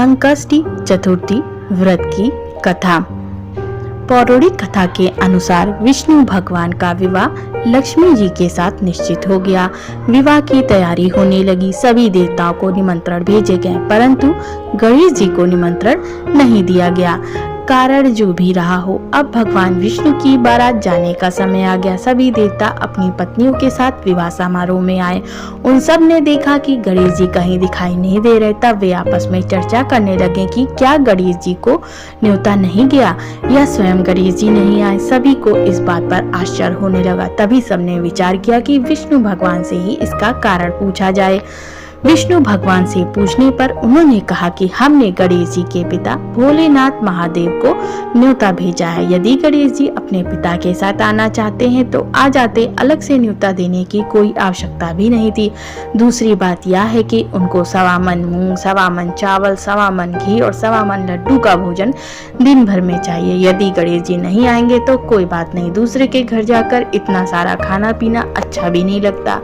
संकष्टी चतुर्थी व्रत की कथा। पौराणिक कथा के अनुसार विष्णु भगवान का विवाह लक्ष्मी जी के साथ निश्चित हो गया। विवाह की तैयारी होने लगी। सभी देवताओं को निमंत्रण भेजे गए, परंतु गणेश जी को निमंत्रण नहीं दिया गया। कारण जो भी रहा हो, अब भगवान विष्णु की बारात जाने का समय आ गया। सभी देवता अपनी पत्नियों के साथ विवाह समारोह में आए। उन सब ने देखा कि गणेश जी कहीं दिखाई नहीं दे रहे। तब वे आपस में चर्चा करने लगे कि क्या गणेश जी को न्योता नहीं गया या स्वयं गणेश जी नहीं आए। सभी को इस बात पर आश्चर्य होने लगा। तभी सबने विचार किया कि विष्णु भगवान से ही इसका कारण पूछा जाए। विष्णु भगवान से पूछने पर उन्होंने कहा कि हमने गणेश जी के पिता भोलेनाथ महादेव को न्योता भेजा है। यदि गणेश जी अपने पिता के साथ आना चाहते हैं तो आ जाते, अलग से न्योता देने की कोई आवश्यकता भी नहीं थी। दूसरी बात यह है कि उनको 1.25 मन मूंग, 1.25 मन चावल, 1.25 मन घी और 1.25 मन लड्डू का भोजन दिन भर में चाहिए। यदि गणेश जी नहीं आएंगे तो कोई बात नहीं, दूसरे के घर जाकर इतना सारा खाना पीना अच्छा भी नहीं लगता।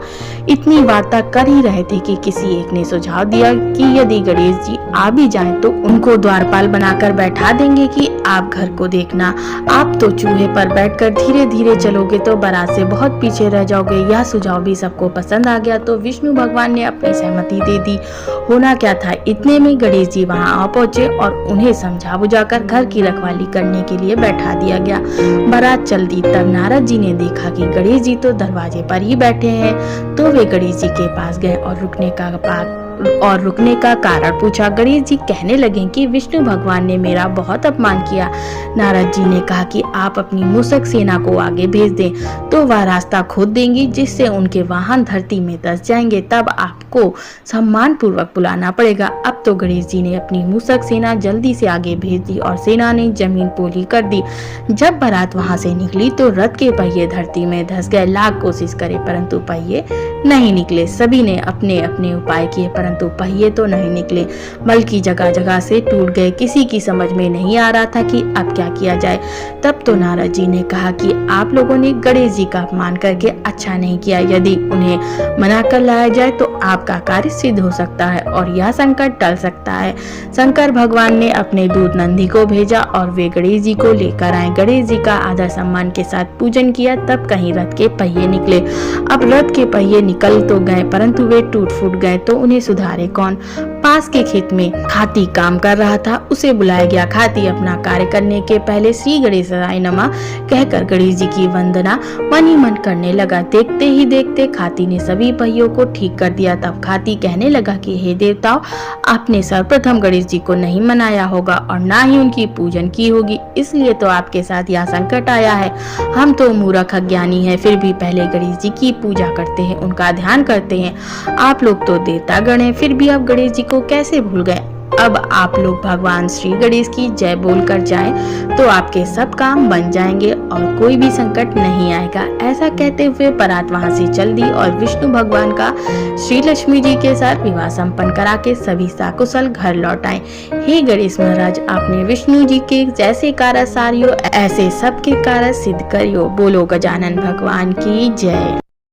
इतनी वार्ता कर ही रहे थे कि किसी एक ने सुझाव दिया कि यदि गणेश जी आ भी जाएं तो उनको द्वारपाल बनाकर बैठा देंगे कि आप घर को देखना। आप तो चूहे पर बैठकर धीरे धीरे चलोगे तो बारात से बहुत पीछे रह जाओगे। यह सुझाव भी सबको पसंद आ गया तो विष्णु भगवान ने अपनी सहमति दे दी। होना क्या था, इतने में गणेश जी वहां आ पहुंचे और उन्हें समझा बुझाकर घर की रखवाली करने के लिए बैठा दिया गया। बारात चल दी। तब नारद जी ने देखा कि गणेश जी तो दरवाजे पर ही बैठे हैं, तो वे गणेश जी के पास गए और रुकने का कारण पूछा। गणेश जी कहने लगे कि विष्णु भगवान ने मेरा बहुत अपमान किया। नारद जी ने कहा कि आप अपनी मूषक सेना को आगे भेज दें तो वह रास्ता खोद देंगी, जिससे उनके वाहन धरती में धंस जाएंगे। तब आपको सम्मान पूर्वक बुलाना पड़ेगा। अब तो गणेश जी ने अपनी मूषक सेना जल्दी से आगे भेज दी और सेना ने जमीन पोली कर दी। जब बारात वहां से निकली तो रथ के पहिए धरती में धंस गए। लाख कोशिश करे परंतु पहिए नहीं निकले। सभी ने अपने अपने उपाय किए परंतु पहिए तो नहीं निकले, बल्कि जगह जगह से टूट गए। किसी की समझ में नहीं आ रहा था कि अब क्या किया जाए। तब तो नारद जी ने कहा कि आप लोगों ने गणेश जी का अपमान करके अच्छा नहीं किया। यदि उन्हें मना कर लाया जाए तो आपका कार्य सिद्ध हो सकता है और यह संकट टल सकता है। शंकर भगवान ने अपने दूत नंदी को भेजा और वे गणेश जी को लेकर आए। गणेश जी का आदर सम्मान के साथ पूजन किया। तब कहीं रथ के पहिए निकले। अब रथ के पहिए निकल तो गए परंतु वे टूट फूट गए, तो उन्हें सुधारे कौन। पास के खेत में खाती काम कर रहा था, उसे बुलाया गया। खाती अपना कार्य करने के पहले श्री गणेशाय नमः कहकर गणेश जी की वंदना मन ही मन करने लगा। देखते ही देखते खाती ने सभी पहियों को ठीक कर दिया। तब खाती कहने लगा कि हे देवताओं, आपने सर्वप्रथम गणेश जी को नहीं मनाया होगा और ना ही उनकी पूजन की होगी, इसलिए तो आपके साथ यह संकट आया है। हम तो मूर्ख अज्ञानी है, फिर भी पहले गणेश जी की पूजा करते हैं, उनका ध्यान करते हैं। आप लोग तो देवता गण हैं, फिर भी आप गणेश जी को कैसे भूल गए। अब आप लोग भगवान श्री गणेश की जय बोलकर जाएं तो आपके सब काम बन जाएंगे और कोई भी संकट नहीं आएगा। ऐसा कहते हुए बारात वहां से चल दी और विष्णु भगवान का श्री लक्ष्मी जी के साथ विवाह संपन्न करा के सभी सकुशल घर लौट आए। हे गणेश महाराज, आपने विष्णु जी के जैसे कार्य सारियो ऐसे सबके कार्य सिद्ध करियो। बोलो गजानन भगवान की जय।